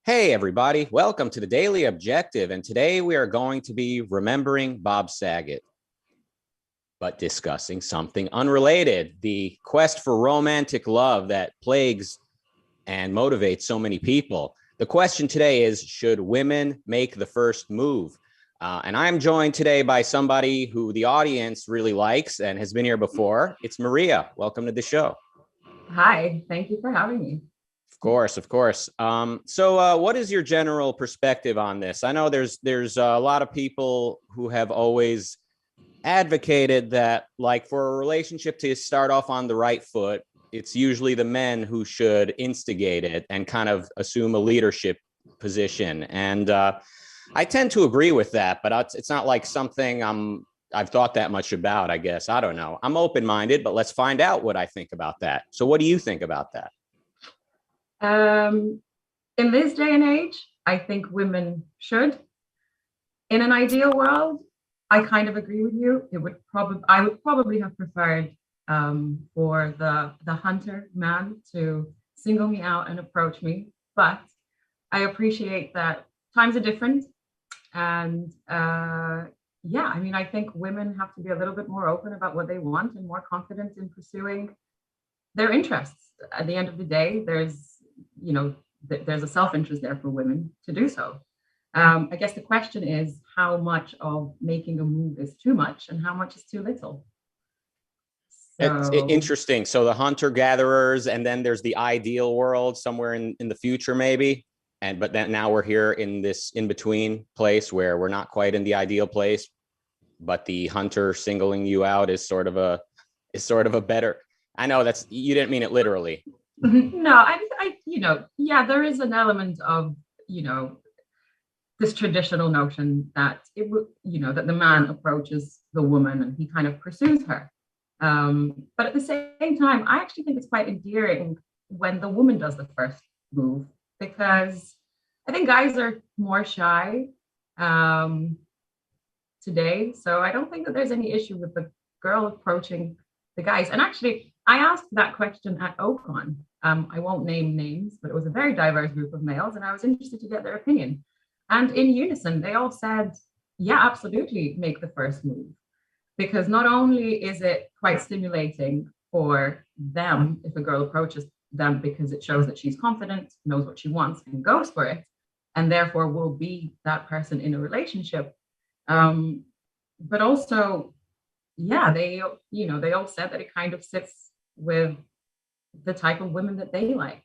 Hey, everybody. Welcome to the Daily Objective. And today we are going to be remembering Bob Saget, but discussing something unrelated, the quest for romantic love that plagues and motivates so many people. The question today is, should women make the first move? And I'm joined today by somebody who the audience really likes and has been here before. It's Maria. Welcome to the show. Hi, thank you for having me. Of course. So what is your general perspective on this? I know there's a lot of people who have always advocated that, like, for a relationship to start off on the right foot, it's usually the men who should instigate it and kind of assume a leadership position. And I tend to agree with that, but it's not like something I've thought that much about, I guess. I don't know. I'm open-minded, but let's find out what I think about that. So what do you think about that? In this day and age, I think women should. In an ideal world, I kind of agree with you. I would probably have preferred for the hunter man to single me out and approach me. But I appreciate that times are different. And I think women have to be a little bit more open about what they want and more confident in pursuing their interests. At the end of the day, there's a self-interest there for women to do so. I guess the question is how much of making a move is too much and how much is too little. It's interesting. So the hunter-gatherers, and then there's the ideal world somewhere in the future, maybe. But then now we're here in this in-between place where we're not quite in the ideal place, but the hunter singling you out is sort of a better. I know you didn't mean it literally. No, there is an element of, this traditional notion that that the man approaches the woman and he kind of pursues her. But at the same time, I actually think it's quite endearing when the woman does the first move, because I think guys are more shy today. So I don't think that there's any issue with the girl approaching the guys. And actually, I asked that question at OCON. I won't name names, but it was a very diverse group of males, and I was interested to get their opinion. And in unison, they all said, yeah, absolutely, make the first move. Because not only is it quite stimulating for them if a girl approaches them, because it shows that she's confident, knows what she wants, and goes for it, and therefore will be that person in a relationship. But also, yeah, they all said that it kind of sits with the type of women that they like.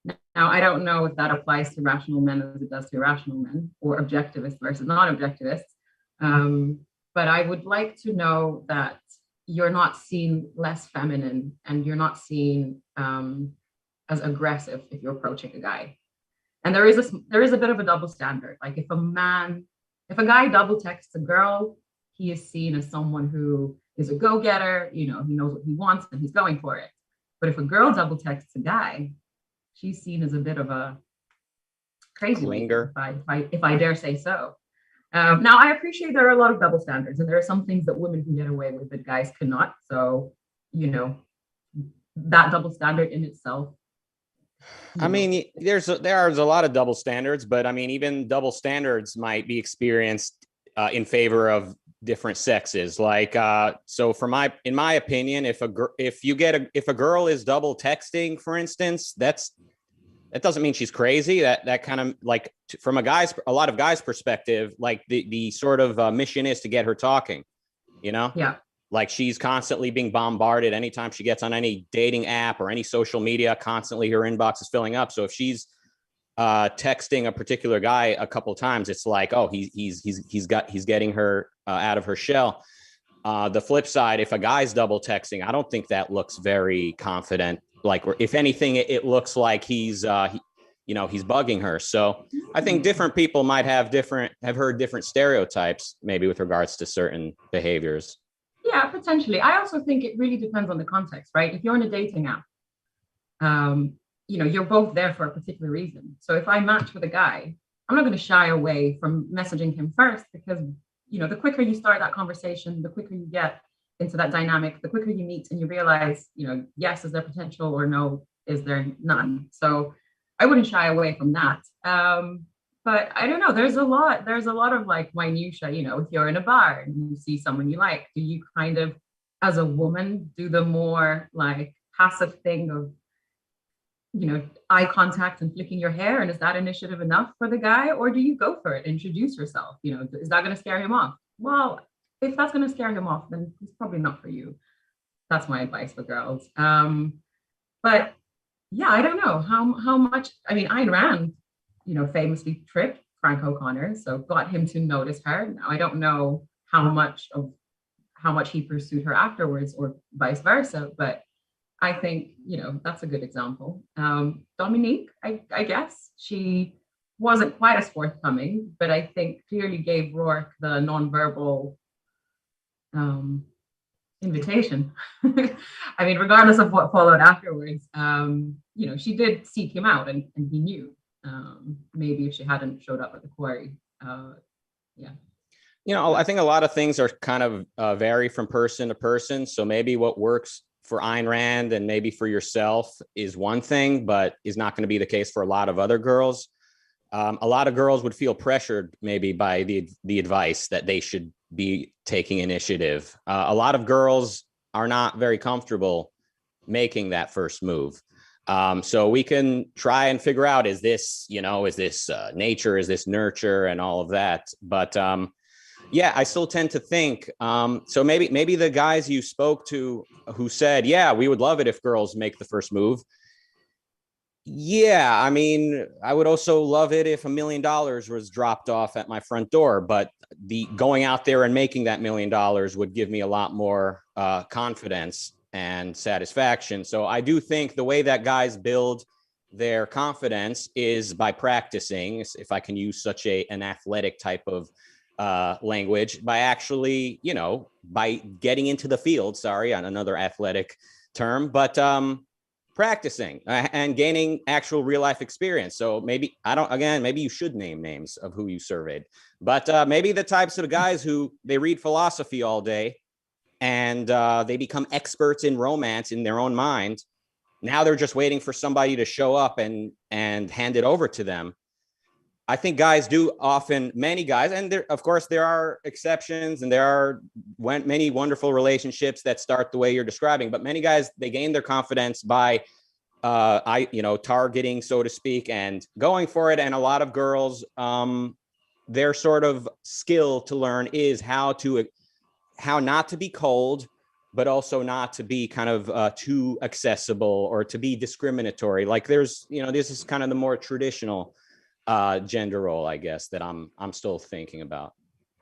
Now, I don't know if that applies to rational men as it does to irrational men, or objectivists versus non-objectivists. But I would like to know that you're not seen less feminine and you're not seen as aggressive if you're approaching a guy. And there is a bit of a double standard. Like if a guy double texts a girl, he is seen as someone who is a go-getter, he knows what he wants and he's going for it. But if a girl double texts a guy, she's seen as a bit of a crazy linger, if I dare say so. Now, I appreciate there are a lot of double standards, and there are some things that women can get away with that guys cannot. So, that double standard in itself. I mean, there's a lot of double standards, but I mean, even double standards might be experienced in favor of different sexes. Like, so in my opinion, if a girl is double texting, for instance, that doesn't mean she's crazy. That kind of, like, from a lot of guys' perspective, like the sort of mission is to get her talking, Yeah. Like she's constantly being bombarded anytime she gets on any dating app or any social media. Constantly her inbox is filling up. So if she's texting a particular guy a couple of times, it's like, oh, he's getting her out of her shell. The flip side, if a guy's double texting, I don't think that looks very confident. Like, if anything, it looks like he's bugging her. So I think different people might have heard different stereotypes, maybe with regards to certain behaviors. Yeah, potentially. I also think it really depends on the context, right? If you're in a dating app, you're both there for a particular reason. So if I match with a guy, I'm not going to shy away from messaging him first, because, the quicker you start that conversation, the quicker you get into that dynamic, the quicker you meet and you realize, yes, is there potential, or no, is there none? So I wouldn't shy away from that. But I don't know. There's a lot of like minutia, you know, if you're in a bar and you see someone you like, do you kind of, as a woman, do the more like passive thing of, you know, eye contact and flicking your hair? And is that initiative enough for the guy? Or do you go for it, introduce yourself? You know, is that going to scare him off? Well, if that's going to scare him off, then it's probably not for you. That's my advice for girls. But yeah, I don't know how much. I mean, Ayn Rand, you know, famously tricked Frank O'Connor, so got him to notice her. Now I don't know how much he pursued her afterwards, or vice versa, but I think, you know, that's a good example. Dominique, I guess she wasn't quite as forthcoming, but I think clearly gave Rourke the nonverbal invitation. I mean, regardless of what followed afterwards, you know, she did seek him out, and he knew. Maybe if she hadn't showed up at the quarry, yeah. You know, I think a lot of things are kind of vary from person to person. So maybe what works for Ayn Rand and maybe for yourself is one thing, but is not going to be the case for a lot of other girls. A lot of girls would feel pressured maybe by the advice that they should be taking initiative. A lot of girls are not very comfortable making that first move. So we can try and figure out, is this, you know, is this nature, is this nurture, and all of that. But yeah, I still tend to think, so maybe the guys you spoke to who said, yeah, we would love it if girls make the first move. Yeah, I mean, I would also love it if $1 million was dropped off at my front door, but the going out there and making that $1 million would give me a lot more confidence and satisfaction. So I do think the way that guys build their confidence is by practicing, if I can use such an athletic type of language, by actually, you know, by getting into the field, sorry, on another athletic term, but practicing and gaining actual real life experience. So maybe, maybe you should name names of who you surveyed, but maybe the types of guys who they read philosophy all day and they become experts in romance in their own mind. Now they're just waiting for somebody to show up and hand it over to them. I think guys do often, many guys, and there, of course, there are exceptions, and there are many wonderful relationships that start the way you're describing. But many guys, they gain their confidence by, targeting, so to speak, and going for it. And a lot of girls, their sort of skill to learn is how not to be cold, but also not to be kind of too accessible or to be discriminatory. Like there's, you know, this is kind of the more traditional gender role, I guess, that I'm still thinking about.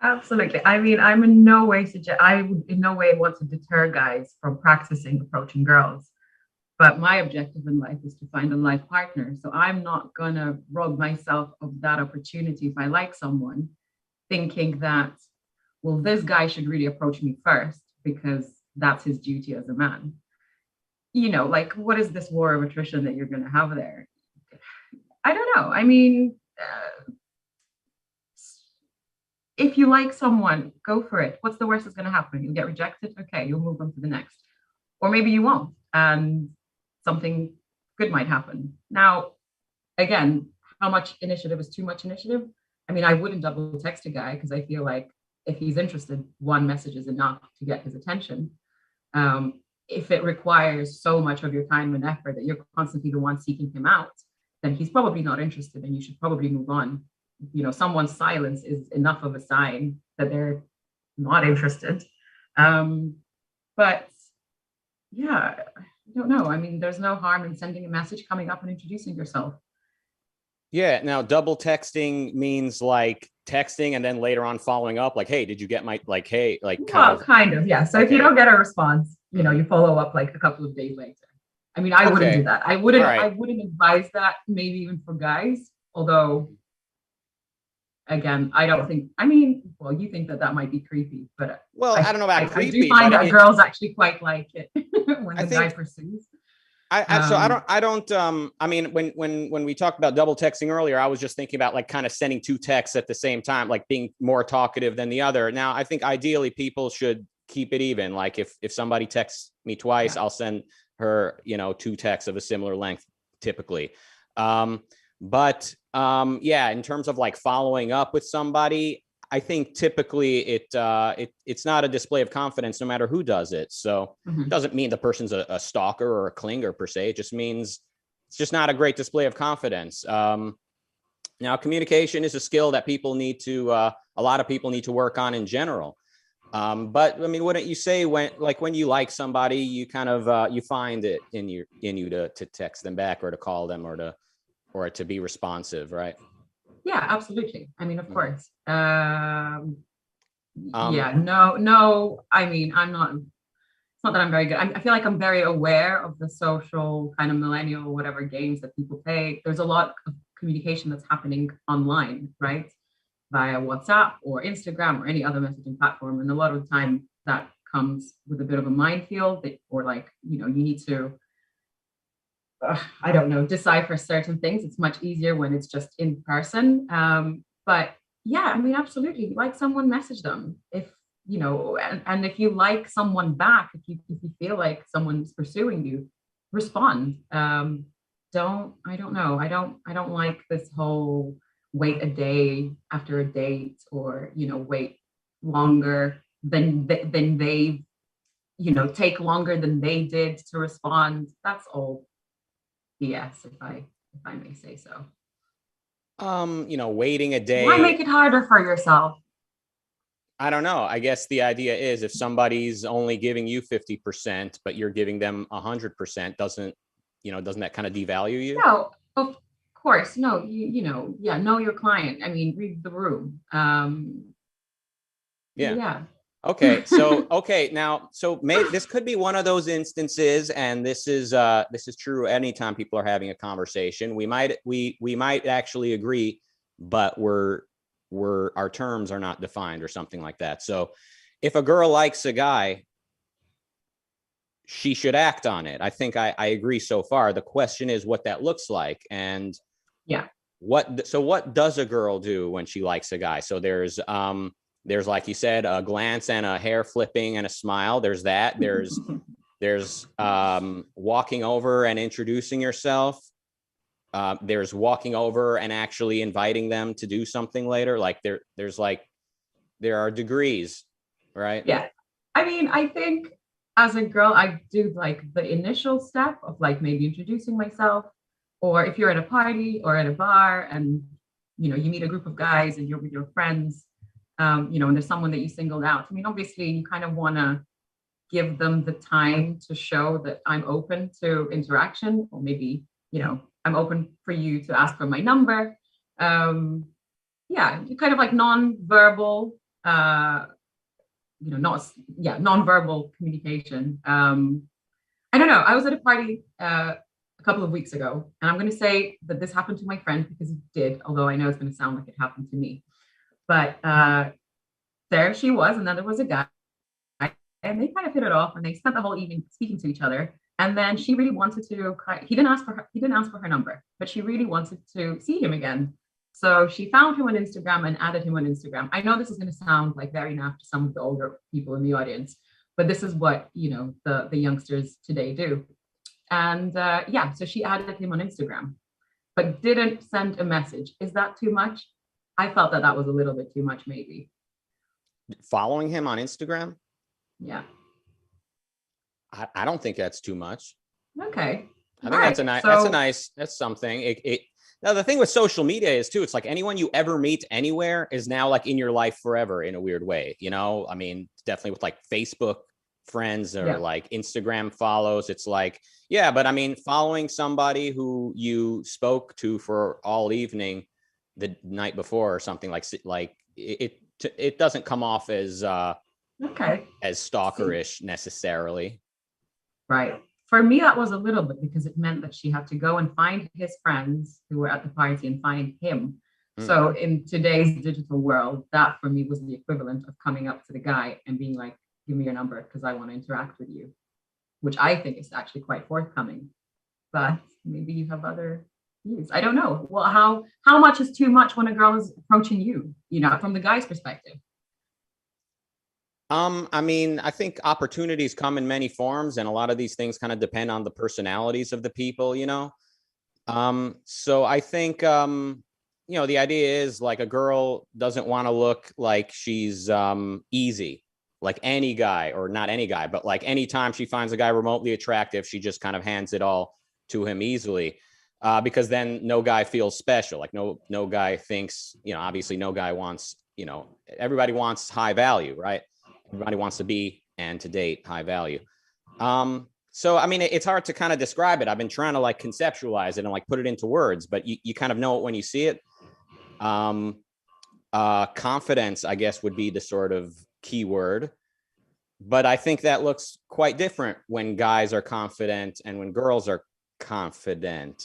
Absolutely. I mean, I'm in no way I would in no way want to deter guys from practicing approaching girls. But my objective in life is to find a life partner. So I'm not gonna rob myself of that opportunity if I like someone, thinking that, well, this guy should really approach me first because that's his duty as a man. You know, like, what is this war of attrition that you're gonna have there? I don't know. I mean, if you like someone, go for it. What's the worst that's going to happen? You'll get rejected. Okay, you'll move on to the next. Or maybe you won't, and something good might happen. Now, again, how much initiative is too much initiative? I mean, I wouldn't double text a guy because I feel like if he's interested, one message is enough to get his attention. If it requires so much of your time and effort that you're constantly the one seeking him out, then he's probably not interested and you should probably move on. You know, someone's silence is enough of a sign that they're not interested. But yeah, I don't know. I mean, there's no harm in sending a message, coming up and introducing yourself. Yeah. Now, double texting means like texting and then later on following up, like, hey, did you get my, like, hey, like, kind of, yeah. So okay. If you don't get a response, you know, you follow up like a couple of days later. I mean, I wouldn't do that. I wouldn't advise that, maybe even for guys. Although, again, I don't think. I mean, well, you think that might be creepy, but I don't know about creepy. I do find that girls actually quite like it when the guy pursues. I don't. I mean, when we talked about double texting earlier, I was just thinking about like kind of sending two texts at the same time, like being more talkative than the other. Now, I think ideally people should keep it even. Like if somebody texts me twice, I'll send her, you know, two texts of a similar length typically. Yeah, in terms of like following up with somebody, I think typically it's not a display of confidence no matter who does it. So it doesn't mean the person's a stalker or a clinger per se. It just means it's just not a great display of confidence. Now, communication is a skill that people need to, a lot of people need to work on in general. But I mean, wouldn't you say when you like somebody, you kind of you find it in you to text them back or to call them or to be responsive, right? Yeah, absolutely. I mean, of course. Um, Yeah, no. I mean, I'm not. It's not that I'm very good. I feel like I'm very aware of the social kind of millennial whatever games that people play. There's a lot of communication that's happening online, right? Via WhatsApp or Instagram or any other messaging platform. And a lot of the time that comes with a bit of a minefield or like, you need to, I don't know, decipher certain things. It's much easier when it's just in person. But yeah, I mean, absolutely. Like someone, message them. If, and if you like someone back, if you feel like someone's pursuing you, respond. I don't know. I don't like this whole wait a day after a date or, wait longer than they, take longer than they did to respond. That's all BS, if I may say so. Waiting a day. Why make it harder for yourself? I don't know. I guess the idea is if somebody's only giving you 50%, but you're giving them 100%, doesn't that kind of devalue you? No, of course. No, yeah, know your client. I mean, read the room. Yeah. Okay. Now, this could be one of those instances, and this is true anytime people are having a conversation. We might actually agree, but our terms are not defined or something like that. So if a girl likes a guy, she should act on it. I think I agree so far. The question is what that looks like. And yeah, what does a girl do when she likes a guy? So there's like you said, a glance and a hair flipping and a smile. There's that. There's walking over and introducing yourself. There's walking over and actually inviting them to do something later. Like there are degrees, right? Yeah. I mean, I think as a girl, I do like the initial step of like maybe introducing myself, or if you're at a party or at a bar and you meet a group of guys and you're with your friends, and there's someone that you singled out. I mean, obviously, you kind of want to give them the time to show that I'm open to interaction, or maybe I'm open for you to ask for my number. Yeah, kind of like non-verbal, non-verbal communication. I don't know. I was at a party a couple of weeks ago, and I'm going to say that this happened to my friend because it did, although I know it's going to sound like it happened to me. But there she was, and then there was a guy, and they kind of hit it off, and they spent the whole evening speaking to each other. And then she really wanted to. He didn't ask for her number, but she really wanted to see him again. So she found him on Instagram and added him on Instagram. I know this is going to sound like very naff to some of the older people in the audience, but this is what the youngsters today do. And so she added him on Instagram, but didn't send a message. Is that too much? I felt that was a little bit too much, maybe. Following him on Instagram? Yeah. I don't think that's too much. Okay. I think that's something. Now the thing with social media is too, it's like anyone you ever meet anywhere is now like in your life forever in a weird way. I mean, definitely with like Facebook friends or like Instagram follows. It's like, yeah, but I mean, following somebody who you spoke to for all evening the night before or something like it doesn't come off as as stalkerish necessarily. Right. For me, that was a little bit because it meant that she had to go and find his friends who were at the party and find him. So in today's digital world, that for me was the equivalent of coming up to the guy and being like, give me your number because I want to interact with you, which I think is actually quite forthcoming. But maybe you have other views. I don't know. Well, how much is too much when a girl is approaching you, from the guy's perspective? I mean, I think opportunities come in many forms, and a lot of these things kind of depend on the personalities of the people, So I think, the idea is like a girl doesn't want to look like she's easy, like any guy, or not any guy, but like anytime she finds a guy remotely attractive, she just kind of hands it all to him easily. Because then no guy feels special. Like no guy thinks, obviously no guy wants, everybody wants high value, right? Everybody wants to be and to date high value. So, I mean, it's hard to kind of describe it. I've been trying to like conceptualize it and like put it into words, but you kind of know it when you see it. Confidence, I guess, would be the sort of key word. But I think that looks quite different when guys are confident and when girls are confident.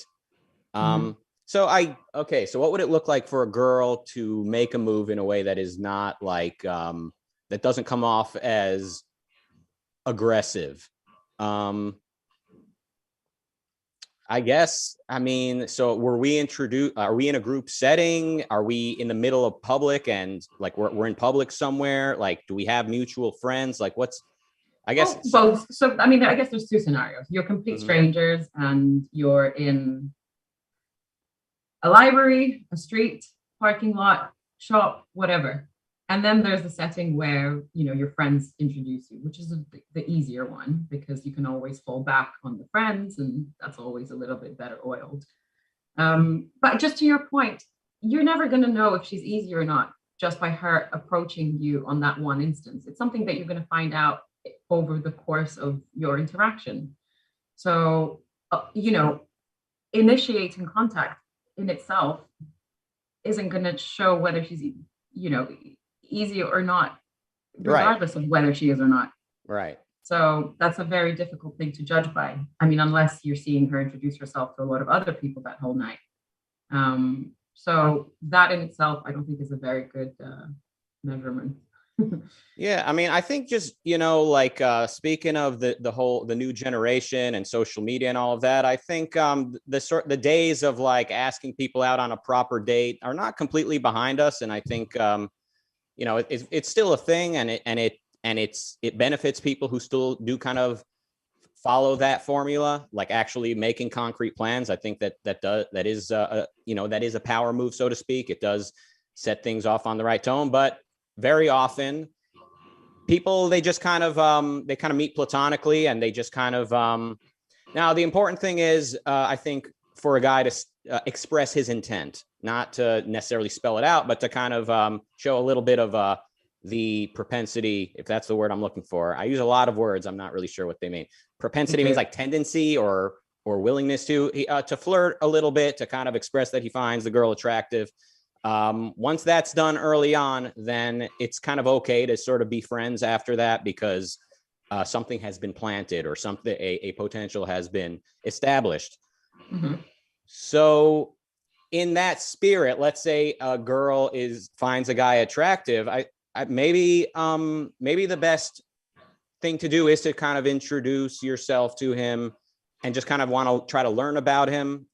So what would it look like for a girl to make a move in a way that is not like, that doesn't come off as aggressive? I guess, I mean, so are we in a group setting? Are we in the middle of public and like we're in public somewhere? Like, do we have mutual friends? Like I guess both. So, I mean, I guess there's two scenarios. You're complete strangers and you're in a library, a street, parking lot, shop, whatever. And then there's the setting where, your friends introduce you, which is the easier one because you can always fall back on the friends and that's always a little bit better oiled. But just to your point, you're never going to know if she's easy or not just by her approaching you on that one instance. It's something that you're going to find out over the course of your interaction. So, initiating contact in itself isn't going to show whether she's, easy or not, regardless of whether she is or not. Right. So that's a very difficult thing to judge by. I mean, unless you're seeing her introduce herself to a lot of other people that whole night. So that in itself, I don't think is a very good measurement. Yeah, I mean, I think just, speaking of the new generation and social media and all of that, I think the days of like asking people out on a proper date are not completely behind us. And I think it's still a thing, and it benefits people who still do kind of follow that formula, like actually making concrete plans. I think that is a power move, so to speak. It does set things off on the right tone, but very often people, they just kind of meet platonically, and they just kind of now the important thing is I think for a guy to express his intent, not to necessarily spell it out, but to kind of show a little bit of the propensity, if that's the word I'm looking for. I use a lot of words, I'm not really sure what they mean. Propensity means like tendency or willingness to flirt a little bit, to kind of express that he finds the girl attractive. Once that's done early on, then it's kind of okay to sort of be friends after that, because something has been planted, or something, a potential has been established. So in that spirit, let's say a girl finds a guy attractive. I maybe the best thing to do is to kind of introduce yourself to him and just kind of want to try to learn about him,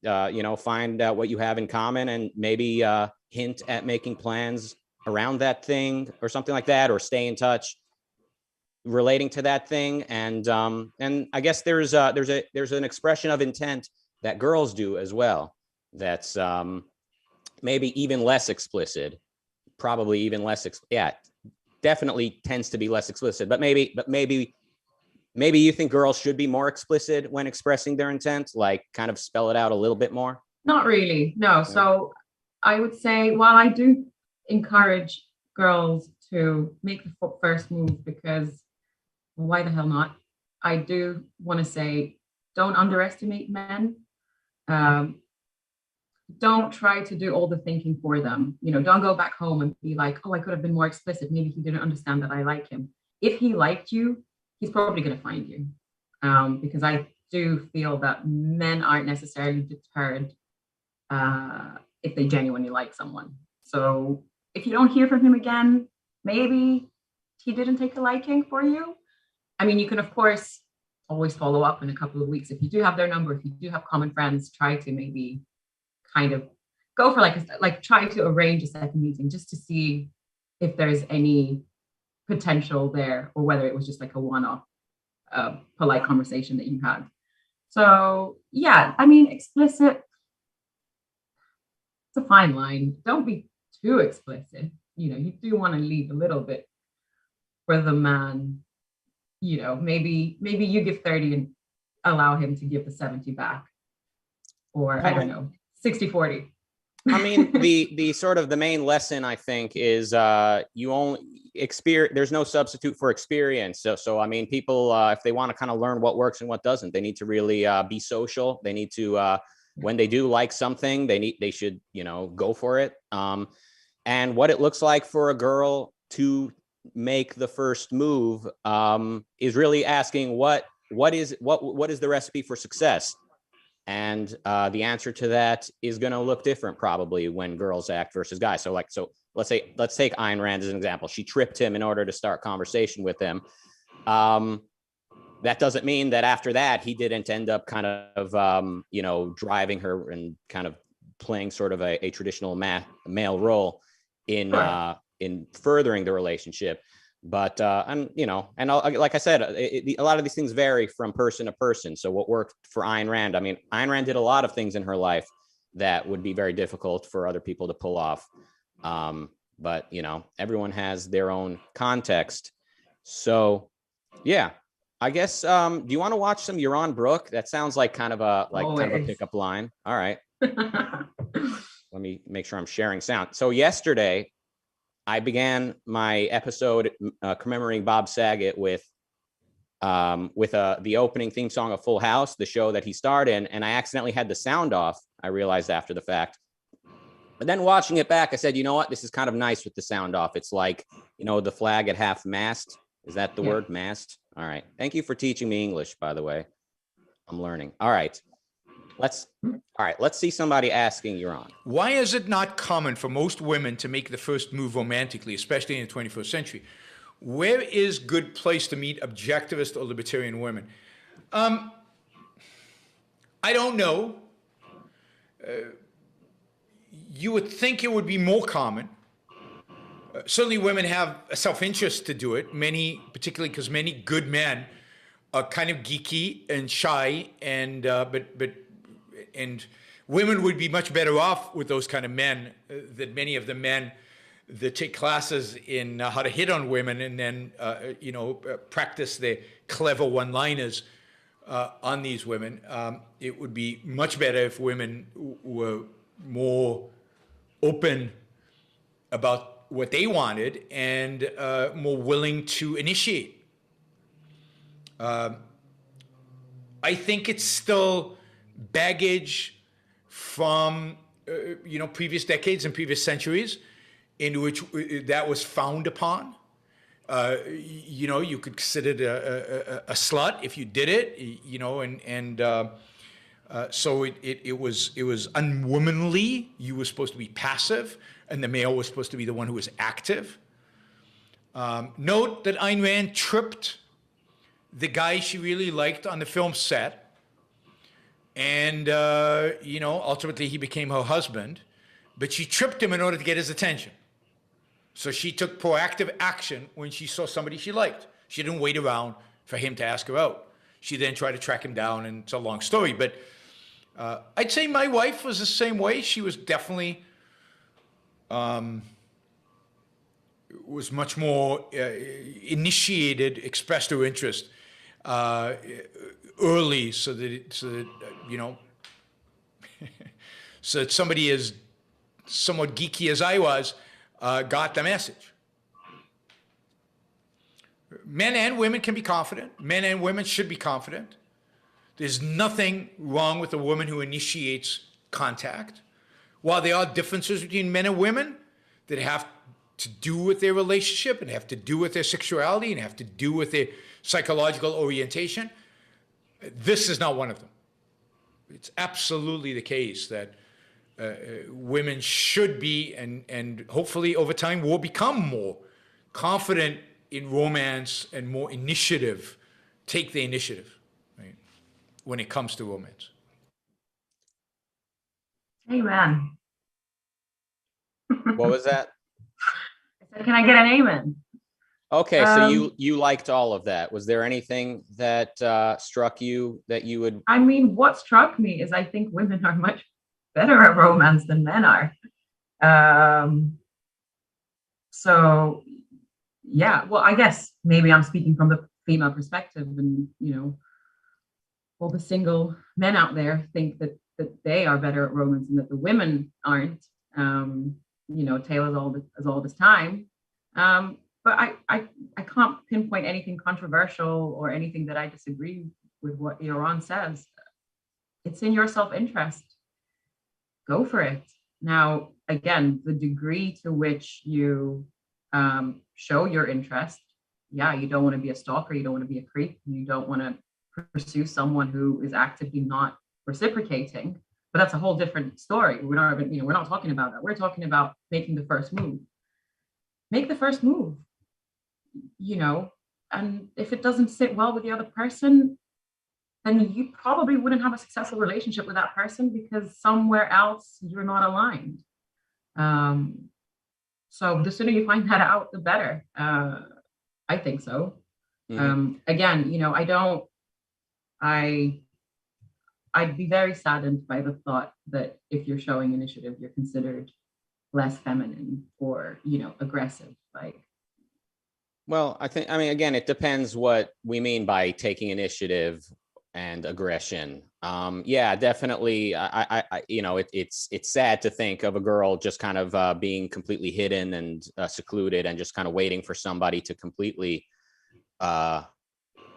find out what you have in common, and maybe hint at making plans around that thing or something like that, or stay in touch relating to that thing. And I guess there's an expression of intent that girls do as well, that's maybe even less explicit, probably even less definitely tends to be less explicit, but maybe you think girls should be more explicit when expressing their intent, like kind of spell it out a little bit more. Not really, no. So I would say, while I do encourage girls to make the first move, because why the hell not? I do want to say, don't underestimate men. Don't try to do all the thinking for them. Don't go back home and be like, oh, I could have been more explicit. Maybe he didn't understand that I like him. If he liked you, he's probably going to find you. Because I do feel that men aren't necessarily deterred if they genuinely like someone. So if you don't hear from him again, maybe he didn't take a liking for you. I mean, you can, of course, always follow up in a couple of weeks. If you do have their number, if you do have common friends, try to maybe kind of go for try to arrange a second meeting just to see if there's any potential there, or whether it was just like a one-off polite conversation that you had. So yeah, I mean, explicit, it's a fine line. Don't be too explicit. You do want to leave a little bit for the man. Maybe you give 30 and allow him to give the 70 back, or I don't know, 60-40. I mean, the sort of the main lesson, I think, is you only experience. There's no substitute for experience. So I mean, people, if they want to kind of learn what works and what doesn't, they need to really be social. They need to, when they do like something, they should, go for it. And what it looks like for a girl to make the first move is really asking what is the recipe for success. And the answer to that is going to look different probably when girls act versus guys. So let's take Ayn Rand as an example. She tripped him in order to start conversation with him. That doesn't mean that after that he didn't end up kind of driving her and kind of playing sort of a traditional male role in furthering the relationship. But like I said, a lot of these things vary from person to person. So what worked for Ayn Rand? I mean, Ayn Rand did a lot of things in her life that would be very difficult for other people to pull off. But everyone has their own context. So yeah, I guess. Do you want to watch some Yaron Brook? That sounds like kind of a pickup line. All right. Let me make sure I'm sharing sound. So yesterday, I began my episode commemorating Bob Saget with the opening theme song of Full House, the show that he starred in, and I accidentally had the sound off. I realized after the fact. But then watching it back, I said, you know what? This is kind of nice with the sound off. It's like, the flag at half mast. Is that the word, mast? All right. Thank you for teaching me English, by the way. I'm learning. All right. Let's see somebody asking Yaron. Why is it not common for most women to make the first move romantically, especially in the 21st century? Where is good place to meet objectivist or libertarian women? I don't know. You would think it would be more common. Certainly women have a self-interest to do it, particularly because many good men are kind of geeky and shy, and women would be much better off with those kind of men than many of the men that take classes in how to hit on women and then, practice their clever one-liners on these women. It would be much better if women were more open about what they wanted and more willing to initiate. I think it's still baggage from previous decades and previous centuries in which that was frowned upon. You could consider it a slut if you did it, so it was unwomanly. You were supposed to be passive, and the male was supposed to be the one who was active. Note that Ayn Rand tripped the guy she really liked on the film set. And, ultimately he became her husband, but she tripped him in order to get his attention. So she took proactive action when she saw somebody she liked. She didn't wait around for him to ask her out. She then tried to track him down, and it's a long story. But I'd say my wife was the same way. She was definitely, was much more initiated, expressed her interest early, so that so that somebody as somewhat geeky as I was got the message. Men and women can be confident. Men and women should be confident. There's nothing wrong with a woman who initiates contact. While there are differences between men and women that have to do with their relationship and have to do with their sexuality and have to do with their psychological orientation, this is not one of them. It's absolutely the case that women should be, and hopefully over time will become more confident in romance and more initiative, take the initiative, right, when it comes to romance. Amen. What was that? I said, can I get an amen? Okay, so you liked all of that. Was there anything that struck you that you would? I mean, what struck me is I think women are much better at romance than men are. So yeah, well, I guess maybe I'm speaking from the female perspective, and all the single men out there think that they are better at romance and that the women aren't. Taylor's all this time. But I can't pinpoint anything controversial or anything that I disagree with what Yaron says. It's in your self-interest. Go for it. Now, again, the degree to which you show your interest, yeah, you don't want to be a stalker, you don't want to be a creep, you don't want to pursue someone who is actively not reciprocating. But that's a whole different story. We're not talking about that. We're talking about making the first move. Make the first move. And if it doesn't sit well with the other person, then you probably wouldn't have a successful relationship with that person because somewhere else you're not aligned. So the sooner you find that out, the better. I think so. Again, I'd be very saddened by the thought that if you're showing initiative, you're considered less feminine or, aggressive. Well, again, it depends what we mean by taking initiative and aggression. Yeah, definitely. It's sad to think of a girl just kind of being completely hidden and secluded and just kind of waiting for somebody to completely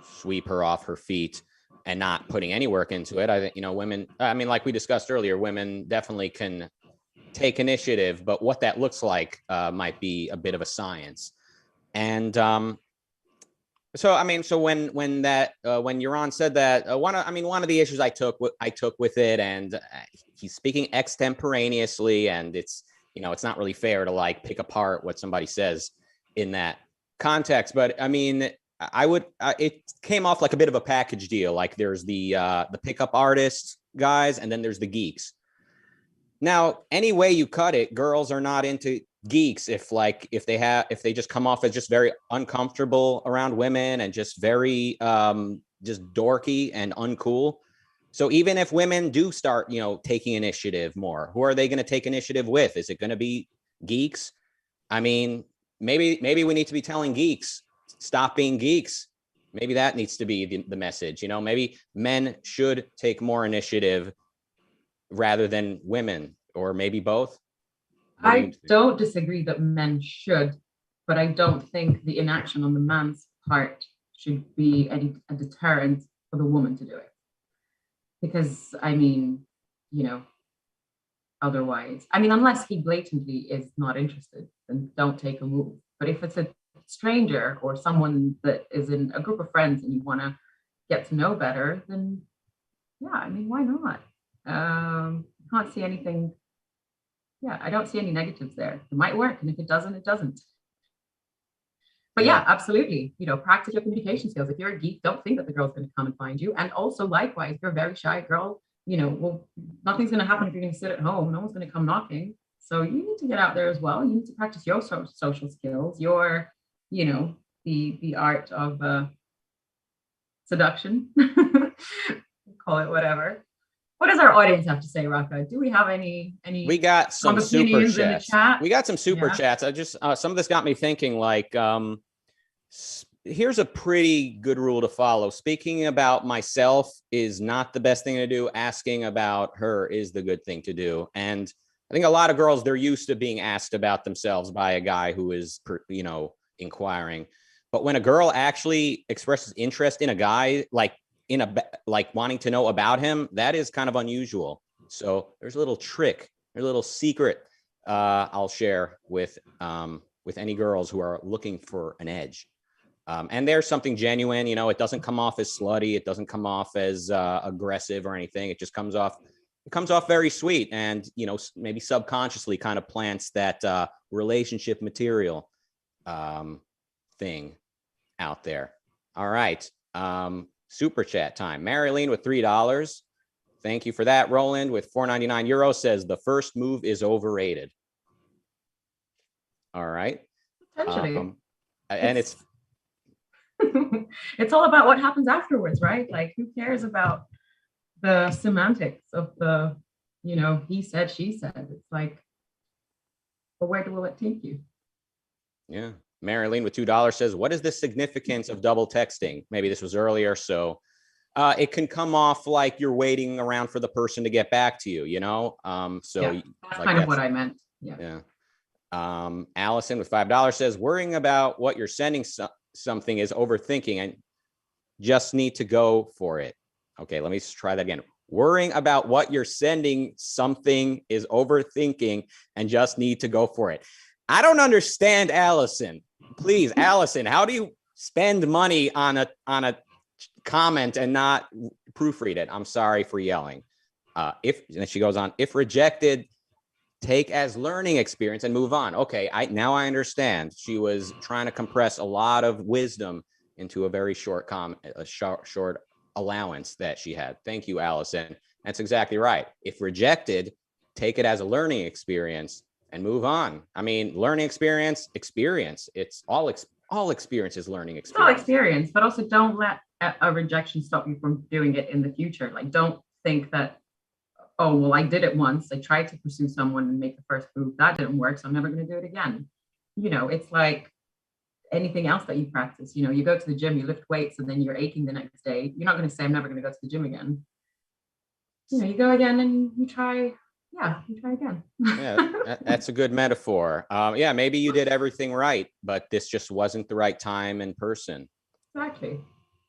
sweep her off her feet and not putting any work into it. I think, women, like we discussed earlier, women definitely can take initiative, but what that looks like might be a bit of a science. And so when Yaron said that, one of the issues I took with it, and he's speaking extemporaneously, and it's not really fair to pick apart what somebody says in that context. But it came off like a bit of a package deal. Like there's the pickup artists guys, and then there's the geeks. Now, any way you cut it, girls are not into geeks if they just come off as just very uncomfortable around women and just very just dorky and uncool. So even if women do start taking initiative more, who are they going to take initiative with? Is it going to be geeks? Maybe we need to be telling geeks, stop being geeks. Maybe that needs to be the message. Maybe men should take more initiative rather than women, or maybe both. I don't disagree that men should, but I don't think the inaction on the man's part should be a deterrent for the woman to do it. Because, otherwise, unless he blatantly is not interested, then don't take a move. But if it's a stranger or someone that is in a group of friends and you want to get to know better, then yeah, why not? Can't see anything. Yeah, I don't see any negatives there. It might work, and if it doesn't, it doesn't. But yeah, absolutely. Practice your communication skills. If you're a geek, don't think that the girl's going to come and find you. And also, likewise, if you're a very shy girl, nothing's going to happen if you're going to sit at home. No one's going to come knocking. So you need to get out there as well. You need to practice your social skills, your, the art of seduction. Call it whatever. What does our audience have to say, Rucka? Do we have any? We got some super chats. We got some super chats. I just some of this got me thinking. Here's a pretty good rule to follow. Speaking about myself is not the best thing to do. Asking about her is the good thing to do. And I think a lot of girls, they're used to being asked about themselves by a guy who is, inquiring. But when a girl actually expresses interest in a guy, like wanting to know about him, that is kind of unusual. So there's a little trick, a little secret I'll share with any girls who are looking for an edge. And there's something genuine, it doesn't come off as slutty. It doesn't come off as aggressive or anything. It just comes off very sweet, and, maybe subconsciously kind of plants that relationship material thing out there. All right. Super chat time. Marilyn with $3. Thank you for that. Roland with €4.99 says the first move is overrated. All right. Potentially. And it's it's all about what happens afterwards, right? Like, who cares about the semantics of the, he said, she said. It's like, but where will it take you? Yeah. Marilyn with $2 says, what is the significance of double texting? Maybe this was earlier. So it can come off like you're waiting around for the person to get back to you, you know? So Yeah, that's like kind of what I meant. Yeah. Yeah. Allison with $5 says, worrying about what you're sending something is overthinking and just need to go for it. Okay, let me try that again. Worrying about what you're sending something is overthinking and just need to go for it. I don't understand, Allison. Please, Allison, how do you spend money on a comment and not proofread it? I'm sorry for yelling. And she goes on, if rejected, take as learning experience and move on. Okay, now I understand. She was trying to compress a lot of wisdom into a very short short allowance that she had. Thank you, Allison. That's exactly right. If rejected, take it as a learning experience and move on. I mean, learning experience. It's all experience is learning experience. It's all experience, but also don't let a rejection stop you from doing it in the future. Like, don't think that, oh, well, I did it once. I tried to pursue someone and make the first move. That didn't work, so I'm never going to do it again. You know, it's like anything else that you practice. You know, you go to the gym, you lift weights, and then you're aching the next day. You're not going to say, I'm never going to go to the gym again. You know, you go again and you try. Yeah, you try again. Yeah, that's a good metaphor. Yeah, maybe you did everything right, but this just wasn't the right time and person. Exactly.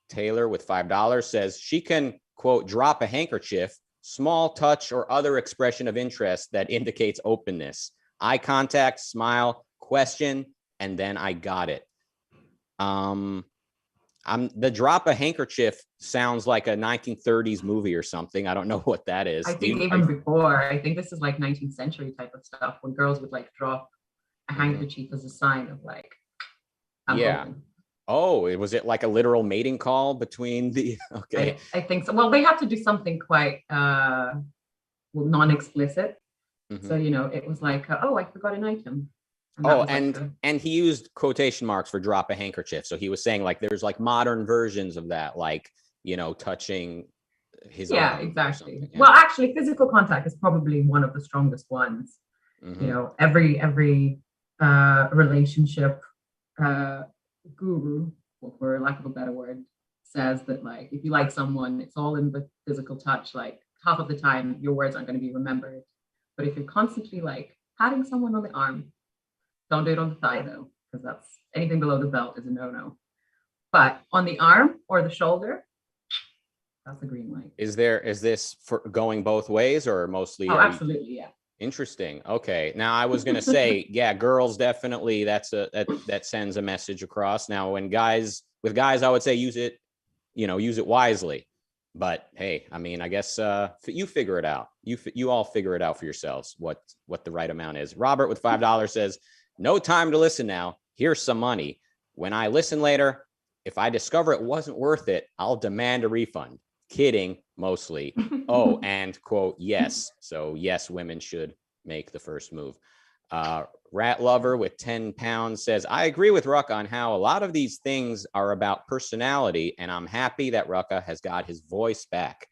Taylor with $5 says she can, quote, drop a handkerchief, small touch or other expression of interest that indicates openness. Eye contact, smile, question, and then I got it. The drop a handkerchief sounds like a 1930s movie or something. I don't know what that is. I think before. I think this is like 19th century type of stuff when girls would like drop a handkerchief as a sign of like, I'm open. Oh, was it like a literal mating call between the? Okay, I think so. Well, they had to do something quite non-explicit. Mm-hmm. So, you know, it was like, oh, I forgot an item. And he used quotation marks for drop a handkerchief. So he was saying like there's like modern versions of that, like, you know, touching his arm. Exactly. Yeah. Well, actually, physical contact is probably one of the strongest ones. Mm-hmm. You know, every relationship guru, for lack of a better word, says that like if you like someone, it's all in the physical touch. Like half of the time, your words aren't going to be remembered. But if you're constantly like patting someone on the arm, don't do it on the thigh though, because that's anything below the belt is a no-no. But on the arm or the shoulder, that's a green light. Is this for going both ways or mostly? Oh, absolutely, yeah. Interesting. Okay. Now I was going to say, yeah, girls definitely. That sends a message across. Now, with guys, I would say use it wisely. But hey, I mean, I guess you figure it out. You all figure it out for yourselves. What the right amount is. Robert with $5 says, no time to listen now. Here's some money. When I listen later, if I discover it wasn't worth it, I'll demand a refund. Kidding, mostly. Oh, and quote, yes. So yes, women should make the first move. Rat Lover with 10 pounds says, I agree with Rucka on how a lot of these things are about personality, and I'm happy that Rucka has got his voice back.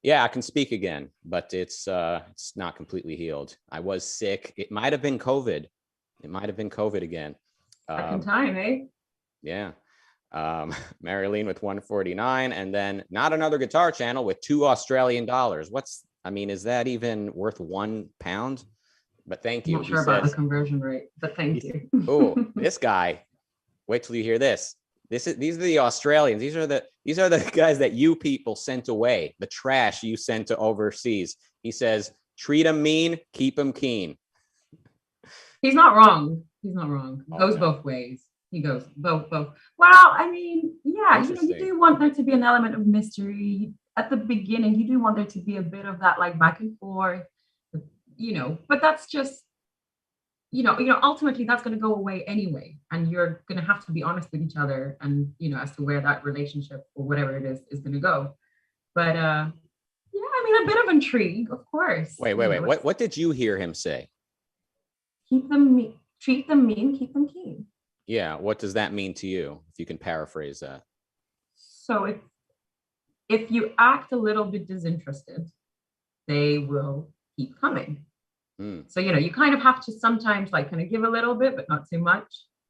Yeah, I can speak again, but it's not completely healed. I was sick. It might have been COVID. It might have been COVID again. Second time, eh? Yeah. Marilyn with 149, and then Not Another Guitar Channel with $2 Australian. Is that even worth £1? But thank you. I'm not sure about the conversion rate, but thank you. Oh, this guy. Wait till you hear this. These are the Australians. These are the guys that you people sent away. The trash you sent to overseas. He says, treat them mean, keep them keen. He's not wrong. It goes both ways. He goes both. Well, I mean, yeah, you do want there to be an element of mystery at the beginning. You do want there to be a bit of that like back and forth, but that's just, ultimately that's going to go away anyway. And you're going to have to be honest with each other and, as to where that relationship or whatever it is going to go. But a bit of intrigue, of course. Wait. What did you hear him say? Treat them mean, keep them keen. Yeah. What does that mean to you? If you can paraphrase that. So if you act a little bit disinterested, they will keep coming. Mm. So, you kind of have to sometimes like kind of give a little bit, but not too much.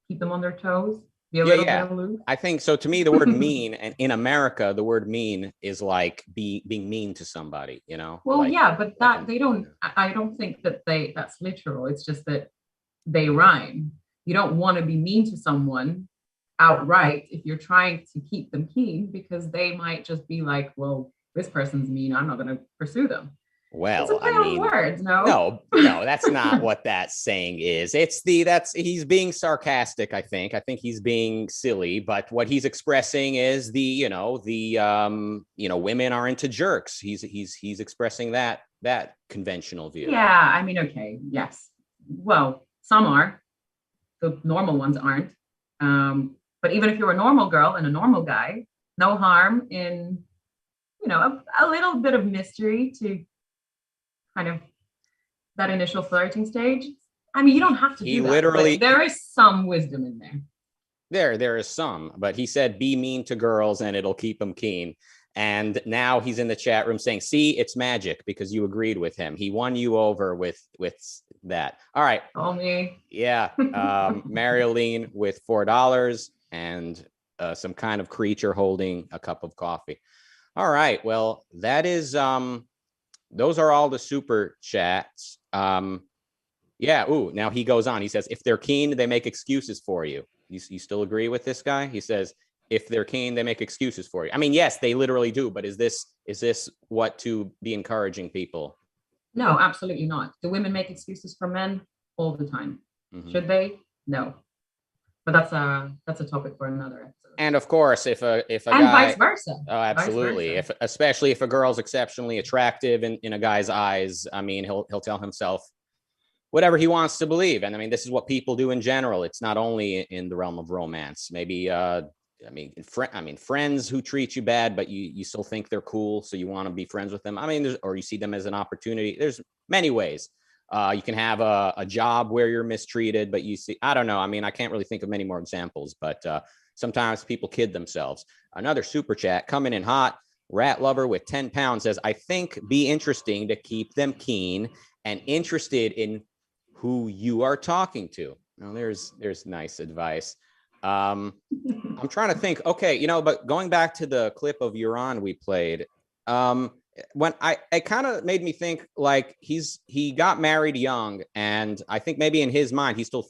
Keep them on their toes. Be a Yeah, little bit yeah. aloof. I think so. To me, the word mean, and in America, the word mean is like being mean to somebody, Well, like, yeah, but like that they don't, I don't think that that's literal. It's just that they rhyme. You don't want to be mean to someone outright if you're trying to keep them keen, because they might just be like, well, this person's mean, I'm not going to pursue them. It's a well, play on words, no? no, that's not what that saying is. He's being sarcastic, I think. I think he's being silly, but what he's expressing is women are into jerks. He's expressing that conventional view. Yeah, I mean, okay, yes. Well, some are. The normal ones aren't. But even if you're a normal girl and a normal guy, no harm in, a little bit of mystery to kind of that initial flirting stage. I mean, you don't have to He do that, literally, but there is some wisdom in there. there is some, but he said be mean to girls and it'll keep them keen. And now he's in the chat room saying, see, it's magic, because you agreed with him. He won you over with that. All right. Call me. Yeah. Marilyn with $4 and some kind of creature holding a cup of coffee. All right. Well, that is those are all the super chats. Yeah. Ooh, now he goes on. He says, if they're keen, they make excuses for you. You still agree with this guy? He says, if they're keen, they make excuses for you. I mean, yes, they literally do. But is this what to be encouraging people? No, absolutely not. Do women make excuses for men all the time? Mm-hmm. Should they? No. But that's a topic for another episode. And of course, if a and guy, vice versa. Oh, absolutely. Versa. Especially if a girl's exceptionally attractive in a guy's eyes, I mean, he'll tell himself whatever he wants to believe. And I mean, this is what people do in general. It's not only in the realm of romance. Maybe friends who treat you bad, but you still think they're cool, so you want to be friends with them. I mean, or you see them as an opportunity. There's many ways. You can have a job where you're mistreated, but I don't know. I mean, I can't really think of many more examples, but sometimes people kid themselves. Another super chat coming in hot. Rat Lover with 10 pounds says, I think be interesting to keep them keen and interested in who you are talking to. Now, there's nice advice. I'm trying to think. Okay, but going back to the clip of Euron we played, when it kind of made me think like he got married young, and I think maybe in his mind he still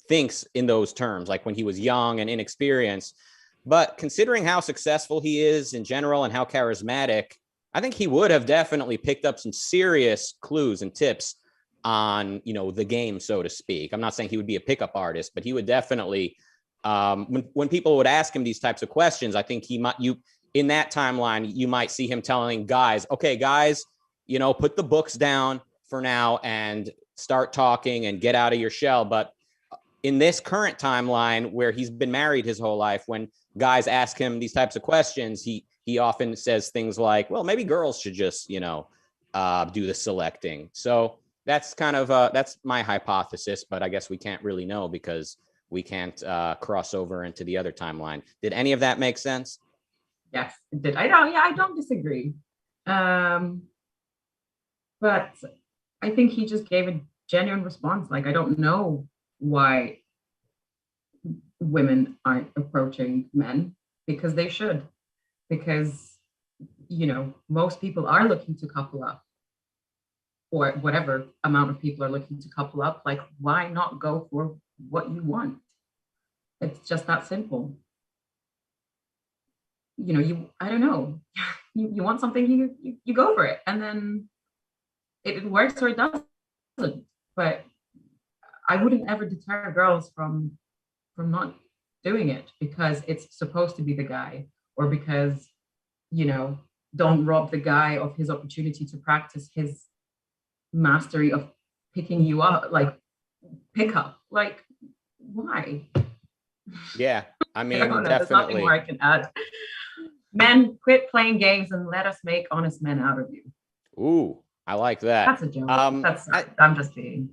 thinks in those terms, like when he was young and inexperienced. But considering how successful he is in general and how charismatic, I think he would have definitely picked up some serious clues and tips on the game, so to speak. I'm not saying he would be a pickup artist, but he would definitely. When people would ask him these types of questions, I think in that timeline, you might see him telling guys, okay, guys, put the books down for now and start talking and get out of your shell. But in this current timeline where he's been married his whole life, when guys ask him these types of questions, he often says things like, well, maybe girls should just, do the selecting. So that's kind of, that's my hypothesis, but I guess we can't really know because we can't cross over into the other timeline. Did any of that make sense? Yes, it did. I don't disagree. But I think he just gave a genuine response. Like, I don't know why women aren't approaching men, because they should. Because, most people are looking to couple up, or whatever amount of people are looking to couple up. Like, why not go for what you want? It's just that simple. I don't know. You want something, you go for it, and then it works or it doesn't. But I wouldn't ever deter girls from not doing it because it's supposed to be the guy, or because, don't rob the guy of his opportunity to practice his mastery of picking you up, like pickup. Like, why? Yeah, I mean, definitely. There's nothing more I can add. Men, quit playing games and let us make honest men out of you. Ooh, I like that. That's a joke. I'm just kidding.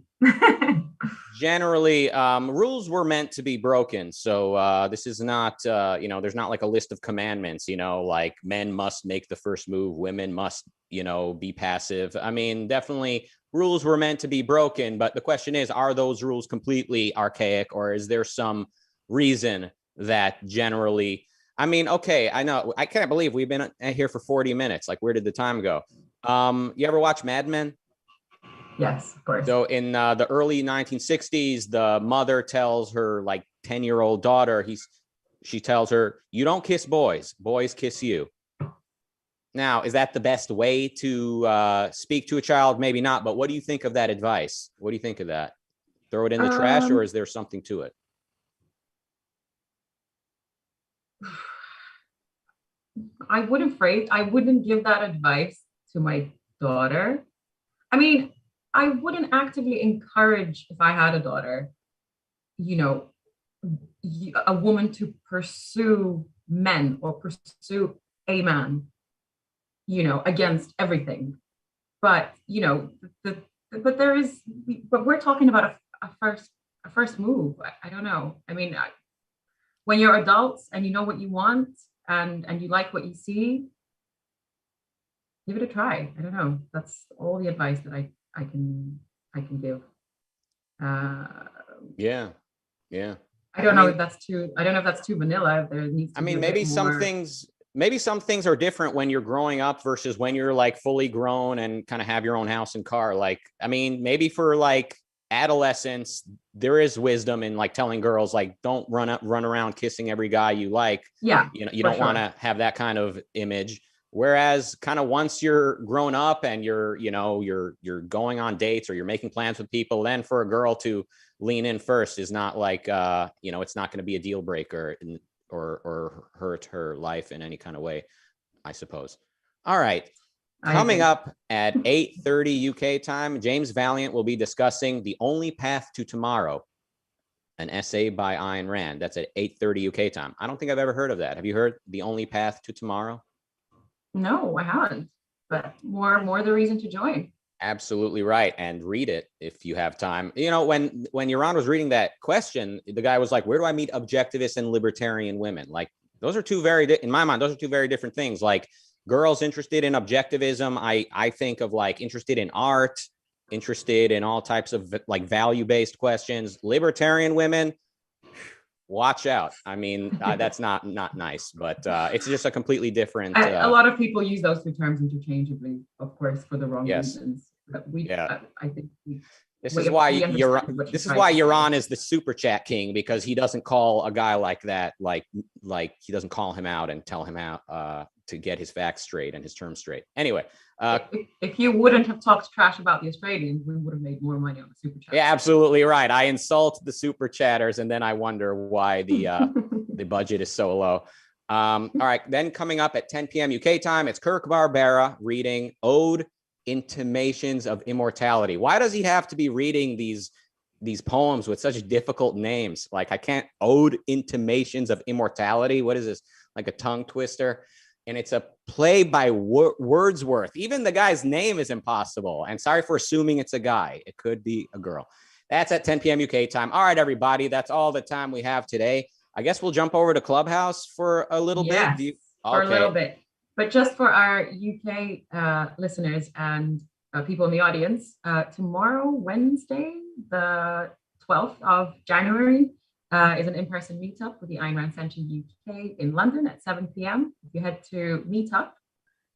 Generally, rules were meant to be broken. So this is not, there's not like a list of commandments, like men must make the first move, women must, be passive. I mean, definitely rules were meant to be broken. But the question is, are those rules completely archaic, or is there some reason that generally, I mean, okay, I know, I can't believe we've been here for 40 minutes. Like, where did the time go? You ever watch Mad Men? Yes, of course. So in the early 1960s, the mother tells her like 10-year-old daughter, she tells her, you don't kiss boys, boys kiss you. Now, is that the best way to speak to a child? Maybe not, but what do you think of that advice? What do you think of that? Throw it in the trash, or is there something to it? I wouldn't give that advice to my daughter. I mean, I wouldn't actively encourage, if I had a daughter, you know, a woman to pursue men or pursue a man, you know, against everything. But, you know, but we're talking about a first move. I don't know. I mean, when you're adults and you know what you want and you like what you see, give it a try. I don't know. That's all the advice that I can give. Yeah. I don't know if that's too vanilla. There needs to be maybe some things are different when you're growing up versus when you're like fully grown and kind of have your own house and car. Like, I mean, maybe for like adolescence, there is wisdom in like telling girls, like, don't run around kissing every guy you like. Yeah. You know, you don't want to have that kind of image. Whereas kind of once you're grown up and you're going on dates or you're making plans with people, then for a girl to lean in first is not like, it's not going to be a deal breaker or hurt her life in any kind of way, I suppose. All right. Coming up at 8:30 UK time, James Valiant will be discussing The Only Path to Tomorrow, an essay by Ayn Rand. That's at 8:30 UK time. I don't think I've ever heard of that. Have you heard The Only Path to Tomorrow? No, I haven't, but more the reason to join. Absolutely right. And read it if you have time. You know, when Yaron was reading that question, the guy was like, where do I meet objectivist and libertarian women? Like, those are in my mind, those are two very different things. Like, girls interested in objectivism, I think of like interested in art, interested in all types of like value-based questions. Libertarian women, watch out. I mean, that's not nice, but it's just a completely different. A lot of people use those two terms interchangeably, of course, for the wrong reasons. I think this is why Yaron is the super chat king, because he doesn't call a guy like that, like he doesn't call him out and tell him how to get his facts straight and his terms straight. Anyway, if you wouldn't have talked trash about the Australians, we would have made more money on the super chat. Yeah, absolutely right. I insult the super chatters, and then I wonder why the budget is so low. All right, then coming up at 10 p.m. UK time, it's Kirk Barbera reading Ode Intimations of Immortality. Why does he have to be reading these poems with such difficult names? Like, I can't. Ode Intimations of Immortality. What is this? Like a tongue twister? And it's a play by Wordsworth. Even the guy's name is impossible. And sorry for assuming it's a guy. It could be a girl. That's at 10 p.m. UK time. All right, everybody. That's all the time we have today. I guess we'll jump over to Clubhouse for a little bit. For a little bit. But just for our UK listeners and people in the audience, tomorrow, Wednesday, the 12th of January, is an in-person meetup with the Ayn Rand Centre UK in London at 7 p.m. If you head to Meetup,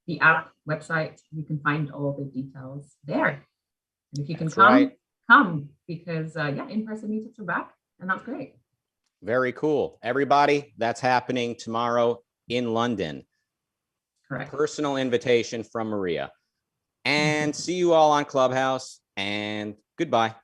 the app website, you can find all the details there. And if you can come, because in-person meetups are back, and that's great. Very cool. Everybody, that's happening tomorrow in London. Correct. Personal invitation from Maria. And see you all on Clubhouse, and goodbye.